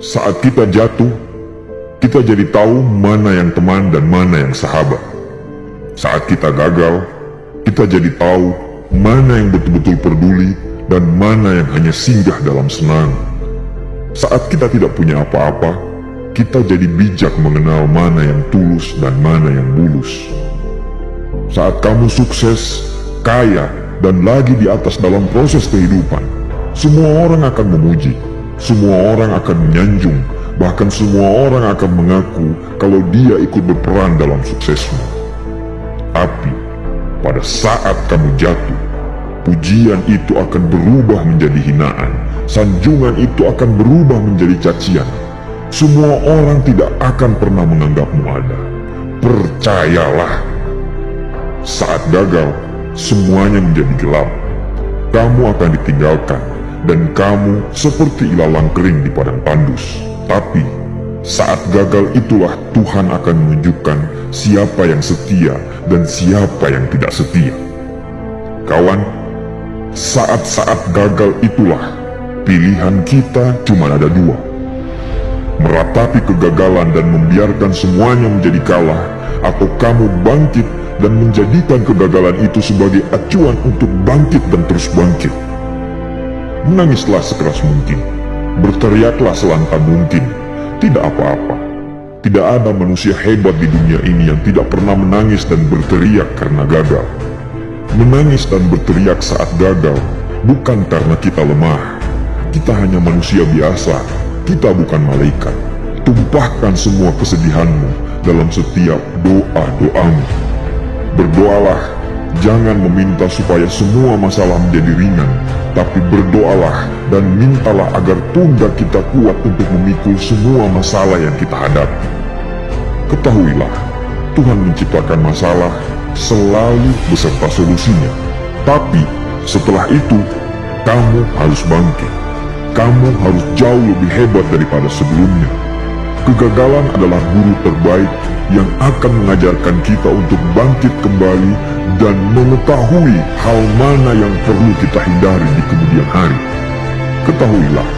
Saat kita jatuh, kita jadi tahu mana yang teman dan mana yang sahabat. Saat kita gagal, kita jadi tahu mana yang betul-betul peduli dan mana yang hanya singgah dalam senang. Saat kita tidak punya apa-apa, kita jadi bijak mengenal mana yang tulus dan mana yang bulus. Saat kamu sukses, kaya, dan lagi di atas dalam proses kehidupan, semua orang akan memuji, semua orang akan menyanjung, bahkan semua orang akan mengaku kalau dia ikut berperan dalam suksesmu. Tapi, pada saat kamu jatuh, pujian itu akan berubah menjadi hinaan, sanjungan itu akan berubah menjadi cacian. Semua orang tidak akan pernah menganggapmu ada. Percayalah, saat gagal, semuanya menjadi gelap. Kamu akan ditinggalkan, dan kamu seperti ilalang kering di padang tandus. Tapi, saat gagal itulah Tuhan akan menunjukkan siapa yang setia dan siapa yang tidak setia. Kawan, saat-saat gagal itulah pilihan kita cuma ada dua. Meratapi kegagalan dan membiarkan semuanya menjadi kalah, atau kamu bangkit dan menjadikan kegagalan itu sebagai acuan untuk bangkit dan terus bangkit. Menangislah sekeras mungkin, berteriaklah selantang mungkin, tidak apa-apa. Tidak ada manusia hebat di dunia ini yang tidak pernah menangis dan berteriak karena gagal. Menangis dan berteriak saat gagal bukan karena kita lemah. Kita hanya manusia biasa, kita bukan malaikat. Tumpahkan semua kesedihanmu dalam setiap doa-doamu. Berdoalah, jangan meminta supaya semua masalah menjadi ringan, tapi berdoalah dan mintalah agar pundak kita kuat untuk memikul semua masalah yang kita hadapi. Ketahuilah, Tuhan menciptakan masalah selalu beserta solusinya. Tapi setelah itu, kamu harus bangkit. Kamu harus jauh lebih hebat daripada sebelumnya. Kegagalan adalah guru terbaik yang akan mengajarkan kita untuk bangkit kembali dan mengetahui hal mana yang perlu kita hindari di kemudian hari. Ketahuilah,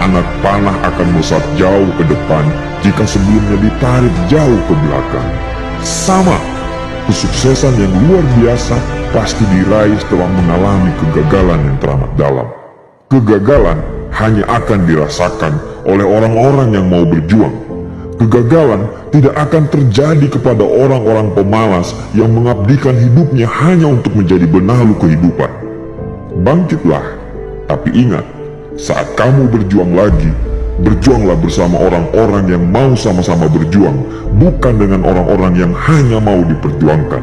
anak panah akan melesat jauh ke depan jika sebelumnya ditarik jauh ke belakang. Sama, kesuksesan yang luar biasa pasti diraih setelah mengalami kegagalan yang teramat dalam. Kegagalan hanya akan dirasakan oleh orang-orang yang mau berjuang. Kegagalan tidak akan terjadi kepada orang-orang pemalas yang mengabdikan hidupnya hanya untuk menjadi benalu kehidupan. Bangkitlah, tapi ingat, saat kamu berjuang lagi, berjuanglah bersama orang-orang yang mau sama-sama berjuang, bukan dengan orang-orang yang hanya mau diperjuangkan.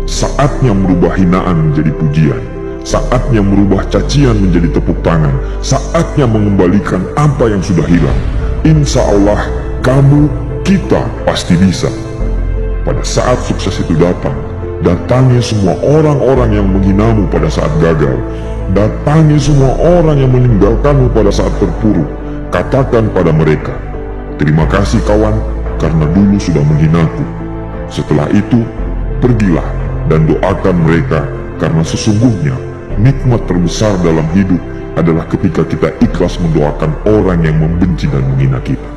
Saatnya merubah hinaan menjadi pujian. Saatnya merubah cacian menjadi tepuk tangan. Saatnya mengembalikan apa yang sudah hilang. Insya Allah, kamu, kita pasti bisa. Pada saat sukses itu datang, datangi semua orang-orang yang menghinamu pada saat gagal. Datangi semua orang yang meninggalkanmu pada saat terpuruk. Katakan pada mereka, terima kasih kawan, karena dulu sudah menghinaku. Setelah itu, pergilah dan doakan mereka, karena sesungguhnya nikmat terbesar dalam hidup adalah ketika kita ikhlas mendoakan orang yang membenci dan menghina kita.